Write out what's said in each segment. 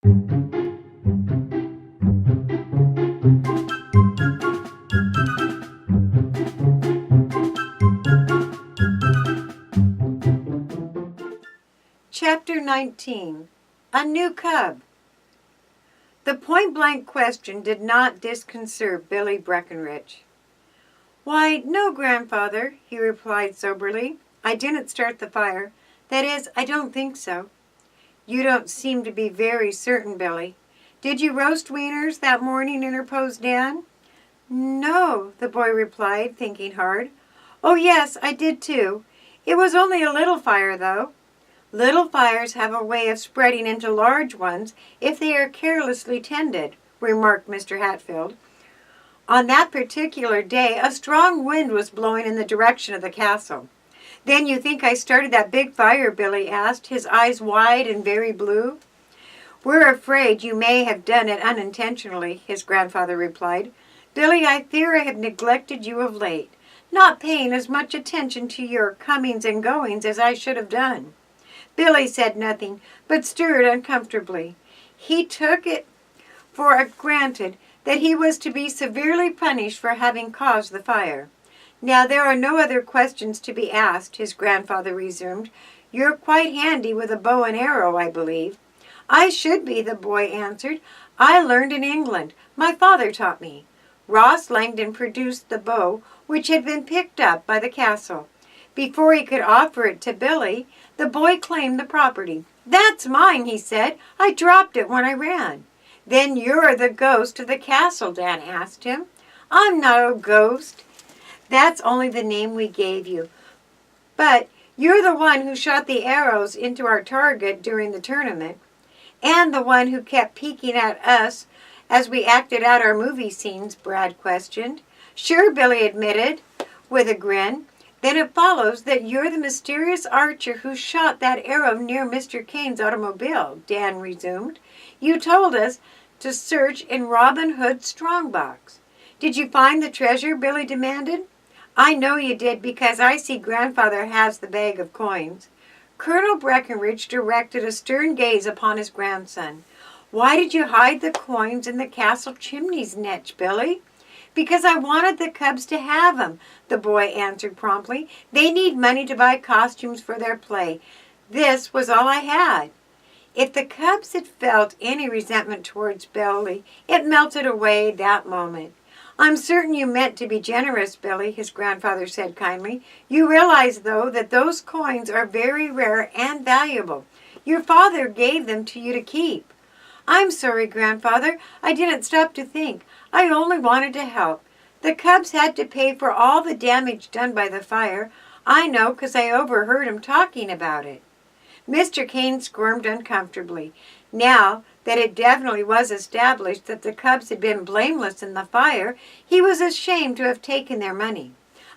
Chapter 19. A New Cub. The point-blank question did not disconcert Billy Breckenridge. "Why, no, Grandfather," he replied soberly. "I didn't start the fire. That is, I don't think so." "You don't seem to be very certain, Billy. Did you roast wieners that morning?" interposed Dan. "No," the boy replied, thinking hard. "Oh, yes, I did too. It was only a little fire, though." "Little fires have a way of spreading into large ones if they are carelessly tended," remarked Mr. Hatfield. On that particular day, a strong wind was blowing in the direction of the castle. "Then you think I started that big fire?" Billy asked, his eyes wide and very blue. "We're afraid you may have done it unintentionally," his grandfather replied. "Billy, I fear I have neglected you of late, not paying as much attention to your comings and goings as I should have done." Billy said nothing, but stirred uncomfortably. He took it for granted that he was to be severely punished for having caused the fire. "Now there are no other questions to be asked," his grandfather resumed. "You're quite handy with a bow and arrow, I believe." "I should be," the boy answered. "I learned in England. My father taught me." Ross Langdon produced the bow, which had been picked up by the castle. Before he could offer it to Billy, the boy claimed the property. "That's mine," he said. "I dropped it when I ran." "Then you're the ghost of the castle?" Dan asked him. "I'm no ghost. That's only the name we gave you. But you're the one who shot the arrows into our target during the tournament, and the one who kept peeking at us as we acted out our movie scenes," Brad questioned. "Sure," Billy admitted with a grin. "Then it follows that you're the mysterious archer who shot that arrow near Mr. Kane's automobile," Dan resumed. "You told us to search in Robin Hood's strongbox." "Did you find the treasure?" Billy demanded. "I know you did, because I see Grandfather has the bag of coins." Colonel Breckenridge directed a stern gaze upon his grandson. "Why did you hide the coins in the castle chimney's niche, Billy?" "Because I wanted the Cubs to have them," the boy answered promptly. "They need money to buy costumes for their play. This was all I had." If the Cubs had felt any resentment towards Billy, it melted away that moment. "I'm certain you meant to be generous, Billy," his grandfather said kindly. "You realize, though, that those coins are very rare and valuable. Your father gave them to you to keep." "I'm sorry, Grandfather. I didn't stop to think. I only wanted to help. The Cubs had to pay for all the damage done by the fire. I know, 'cause I overheard him talking about it." Mr. Kane squirmed uncomfortably. Now that it definitely was established that the Cubs had been blameless in the fire, he was ashamed to have taken their money.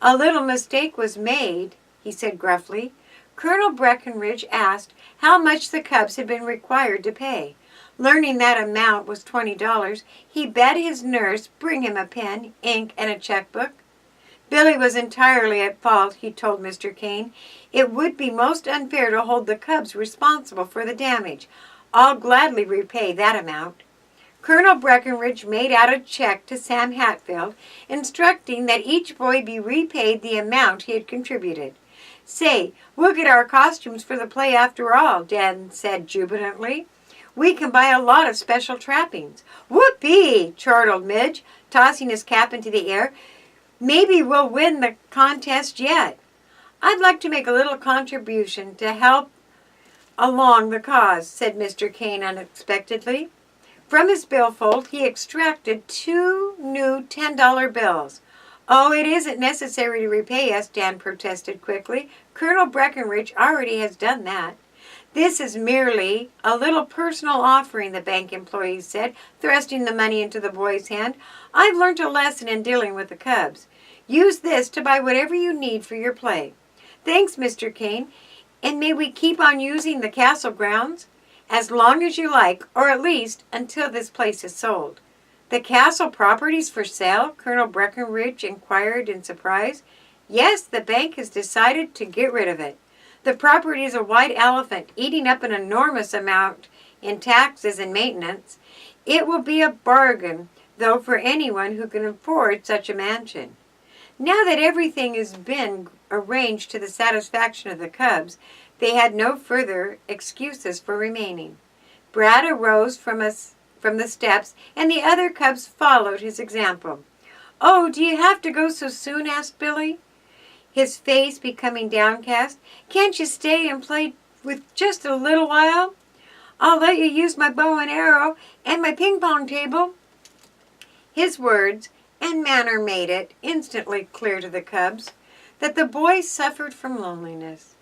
"A little mistake was made," he said gruffly. Colonel Breckenridge asked how much the Cubs had been required to pay. Learning that amount was $20, he bade his nurse bring him a pen, ink, and a checkbook. Billy was entirely at fault, he told Mr. Kane. "It would be most unfair to hold the Cubs responsible for the damage. I'll gladly repay that amount." Colonel Breckenridge made out a check to Sam Hatfield, instructing that each boy be repaid the amount he had contributed. "Say, we'll get our costumes for the play after all," Dan said jubilantly. "We can buy a lot of special trappings." "Whoopee!" chortled Midge, tossing his cap into the air. "Maybe we'll win the contest yet." "I'd like to make a little contribution to help along the cause," said Mr. Kane unexpectedly. From his billfold he extracted 2 new $10 bills. "Oh, it isn't necessary to repay us," Dan protested quickly. "Colonel Breckenridge already has done that." "This is merely a little personal offering," the bank employee said, thrusting the money into the boy's hand. "I've learned a lesson in dealing with the Cubs. Use this to buy whatever you need for your play." "Thanks, Mr. Kane. And may we keep on using the castle grounds?" "As long as you like, or at least until this place is sold." "The castle property's for sale?" Colonel Breckenridge inquired in surprise. "Yes, the bank has decided to get rid of it. The property is a white elephant eating up an enormous amount in taxes and maintenance. It will be a bargain, though, for anyone who can afford such a mansion. Now that everything has been arranged to the satisfaction of the Cubs, they had no further excuses for remaining. Brad arose from the steps, and the other Cubs followed his example. "Oh, do you have to go so soon?" asked Billy, his face becoming downcast. "Can't you stay and play with just a little while? I'll let you use my bow and arrow and my ping-pong table." His words and manner made it instantly clear to the Cubs that the boy suffered from loneliness.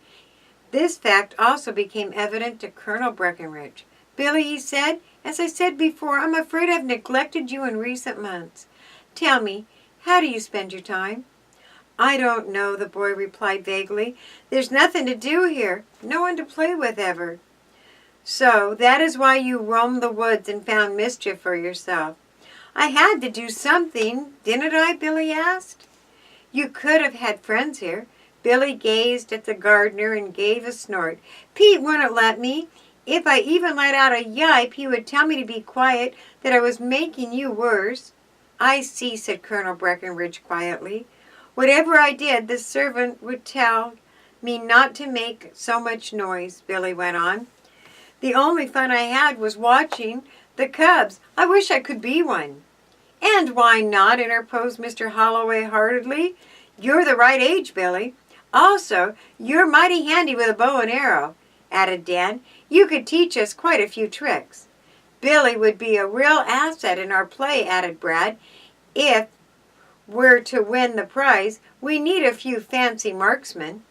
This fact also became evident to Colonel Breckenridge. "Billy," he said, "as I said before, I'm afraid I've neglected you in recent months. Tell me, how do you spend your time?" "I don't know," the boy replied vaguely. "There's nothing to do here, no one to play with ever." "So that is why you roamed the woods and found mischief for yourself." "I had to do something, didn't I?" Billy asked. "You could have had friends here." Billy gazed at the gardener and gave a snort. "Pete wouldn't let me. If I even let out a yipe, he would tell me to be quiet, that I was making you worse." "I see," said Colonel Breckenridge quietly. "Whatever I did, the servant would tell me not to make so much noise," Billy went on. "The only fun I had was watching the Cubs. I wish I could be one." "And why not?" interposed Mr. Holloway heartily. "You're the right age, Billy. Also, you're mighty handy with a bow and arrow," added Dan. "You could teach us quite a few tricks." "Billy would be a real asset in our play," added Brad. "If we're to win the prize, we need a few fancy marksmen."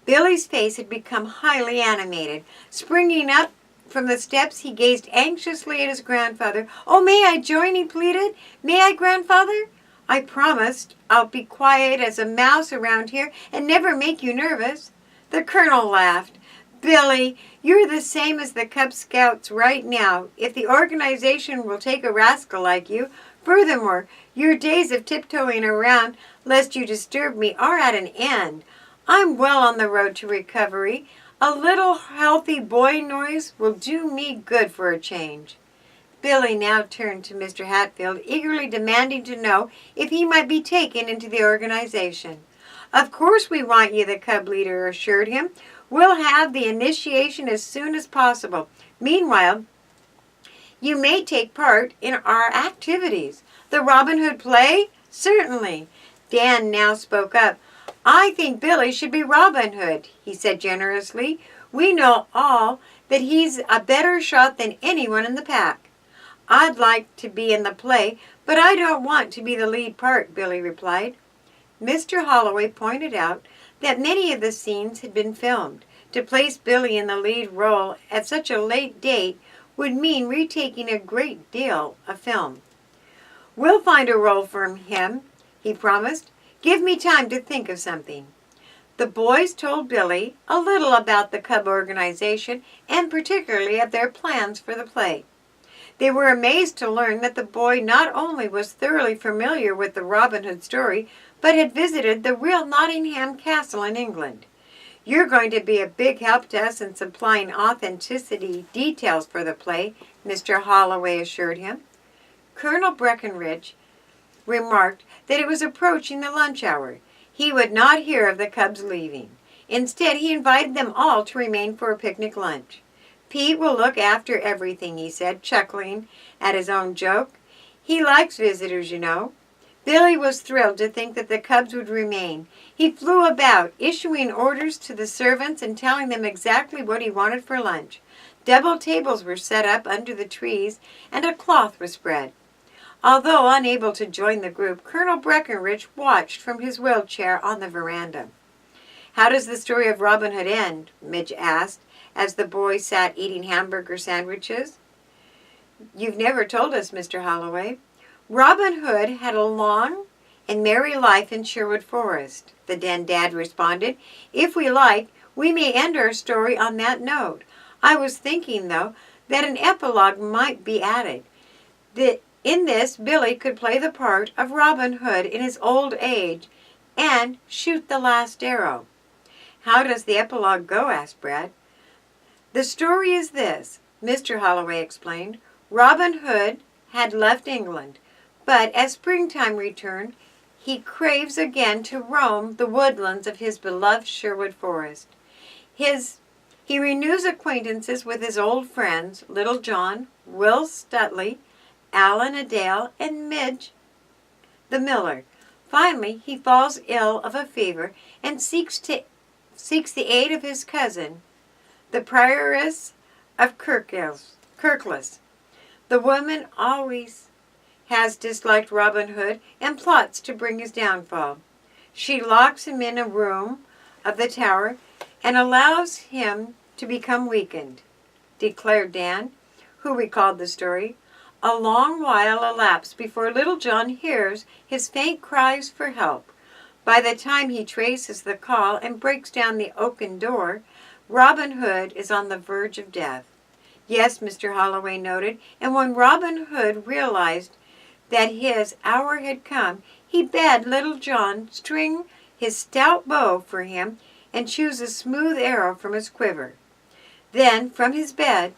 Billy's face had become highly animated. Springing up from the steps, he gazed anxiously at his grandfather. "Oh, may I join?" he pleaded. "May I, grandfather? I promised I'll be quiet as a mouse around here and never make you nervous." The colonel laughed. "Billy, you're the same as the Cub Scouts right now, if the organization will take a rascal like you. Furthermore, your days of tiptoeing around lest you disturb me are at an end. I'm well on the road to recovery. A little healthy boy noise will do me good for a change." Billy now turned to Mr. Hatfield, eagerly demanding to know if he might be taken into the organization. "Of course we want you," the Cub leader assured him. "We'll have the initiation as soon as possible. Meanwhile, you may take part in our activities." "The Robin Hood play?" "Certainly." Dan now spoke up. "I think Billy should be Robin Hood," he said generously. "We know all that he's a better shot than anyone in the pack." "I'd like to be in the play, but I don't want to be the lead part," Billy replied. Mr. Holloway pointed out that many of the scenes had been filmed. To place Billy in the lead role at such a late date would mean retaking a great deal of film. "We'll find a role for him," he promised. "Give me time to think of something." The boys told Billy a little about the Cub organization and particularly of their plans for the play. They were amazed to learn that the boy not only was thoroughly familiar with the Robin Hood story, but had visited the real Nottingham Castle in England. "You're going to be a big help to us in supplying authenticity details for the play," Mr. Holloway assured him. Colonel Breckenridge remarked that it was approaching the lunch hour. He would not hear of the Cubs leaving. Instead, he invited them all to remain for a picnic lunch. "Pete will look after everything," he said, chuckling at his own joke. "He likes visitors, you know." Billy was thrilled to think that the Cubs would remain. He flew about, issuing orders to the servants and telling them exactly what he wanted for lunch. Double tables were set up under the trees, and a cloth was spread. Although unable to join the group, Colonel Breckenridge watched from his wheelchair on the veranda. "How does the story of Robin Hood end?" Midge asked, as the boy sat eating hamburger sandwiches. "You've never told us, Mr. Holloway." "Robin Hood had a long and merry life in Sherwood Forest," the Den Dad responded. "If we like, we may end our story on that note. I was thinking, though, that an epilogue might be added. In this, Billy could play the part of Robin Hood in his old age and shoot the last arrow." "How does the epilogue go?" asked Brad. "The story is this. Mr. Holloway explained. Robin Hood had left England, but as springtime returned, he craves again to roam the woodlands of his beloved Sherwood Forest. He renews acquaintances with his old friends, Little John, Will Stuteley, Alan Adale, and Midge the Miller. Finally, he falls ill of a fever and seeks the aid of his cousin, the Prioress of Kirkless. The woman always has disliked Robin Hood and plots to bring his downfall. She locks him in a room of the tower and allows him to become weakened, declared Dan, who recalled the story. A long while elapsed before Little John hears his faint cries for help. By the time he traces the call and breaks down the oaken door, Robin Hood is on the verge of death. Yes, Mr. Holloway noted, and when Robin Hood realized that his hour had come, he bade Little John string his stout bow for him and choose a smooth arrow from his quiver. Then, from his bed,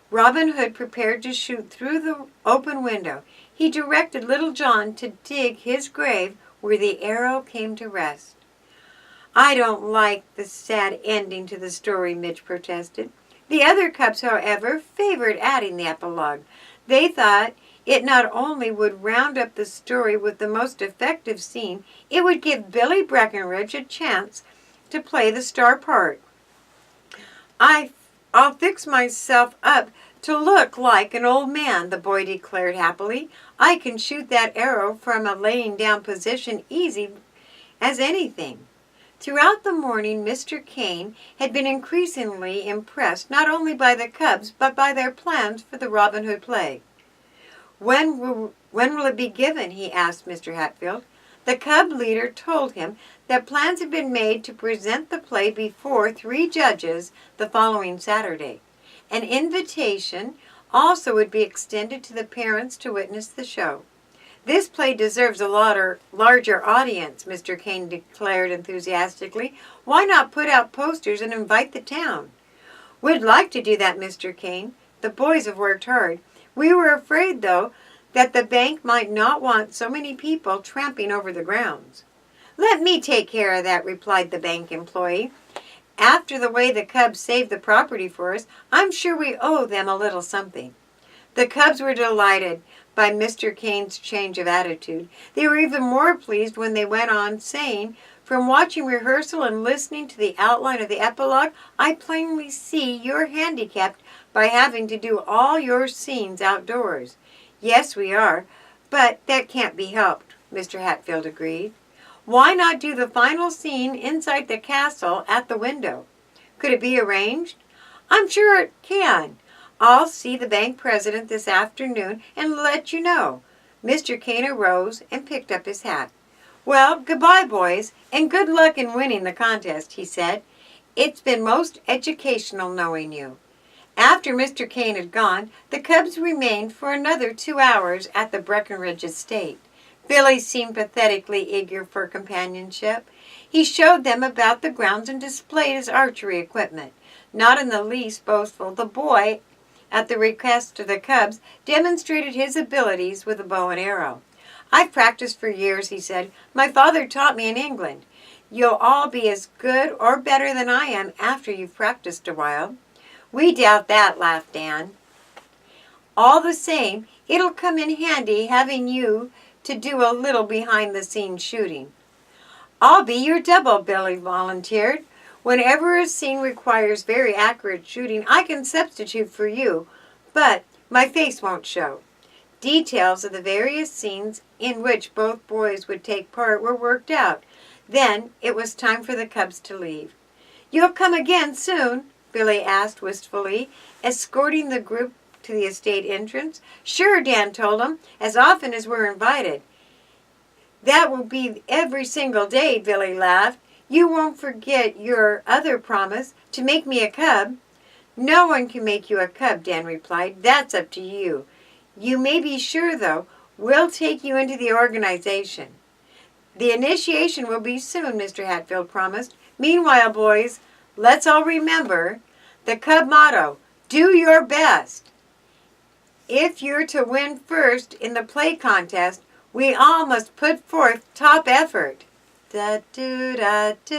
Robin Hood prepared to shoot through the open window. He directed Little John to dig his grave where the arrow came to rest. I don't like the sad ending to the story, Midge protested. The other cubs, however, favored adding the epilogue. They thought it not only would round up the story with the most effective scene, it would give Billy Breckenridge a chance to play the star part. I'll fix myself up to look like an old man, the boy declared happily. I can shoot that arrow from a laying down position easy as anything. Throughout the morning, Mr. Keene had been increasingly impressed not only by the cubs but by their plans for the Robin Hood play. When will it be given? He asked Mr. Hatfield. The cub leader told him that plans had been made to present the play before 3 judges the following Saturday. An invitation also would be extended to the parents to witness the show. This play deserves a larger audience, Mr. Keene declared enthusiastically. Why not put out posters and invite the town? We'd like to do that, Mr. Keene. The boys have worked hard. We were afraid, though, that the bank might not want so many people tramping over the grounds. Let me take care of that, replied the bank employee. After the way the cubs saved the property for us, I'm sure we owe them a little something. The cubs were delighted by Mr. Keene's change of attitude. They were even more pleased when they went on, saying, from watching rehearsal and listening to the outline of the epilogue, I plainly see you're handicapped by having to do all your scenes outdoors. Yes, we are, but that can't be helped, Mr. Hatfield agreed. Why not do the final scene inside the castle at the window? Could it be arranged? I'm sure it can. I'll see the bank president this afternoon and let you know. Mr. Keene arose and picked up his hat. Well, goodbye, boys, and good luck in winning the contest, he said. It's been most educational knowing you. After Mr. Keene had gone, the cubs remained for another 2 hours at the Breckenridge estate. Billy seemed pathetically eager for companionship. He showed them about the grounds and displayed his archery equipment. Not in the least boastful, the boy, at the request of the cubs, demonstrated his abilities with a bow and arrow. I've practiced for years, he said. My father taught me in England. You'll all be as good or better than I am after you've practiced a while. We doubt that, laughed Ann. All the same, it'll come in handy having you to do a little behind-the-scenes shooting. I'll be your double, Billy volunteered. Whenever a scene requires very accurate shooting, I can substitute for you, but my face won't show. Details of the various scenes in which both boys would take part were worked out. Then it was time for the cubs to leave. You'll come again soon? Billy asked wistfully, escorting the group to the estate entrance. Sure, Dan told him, as often as we're invited. That will be every single day, Billy laughed. You won't forget your other promise, to make me a cub. No one can make you a cub, Dan replied. That's up to you. You may be sure, though, we'll take you into the organization. The initiation will be soon, Mr. Hatfield promised. Meanwhile, boys, let's all remember the cub motto, Do your best. If you're to win first in the play contest, we all must put forth top effort. Da-do-da-do.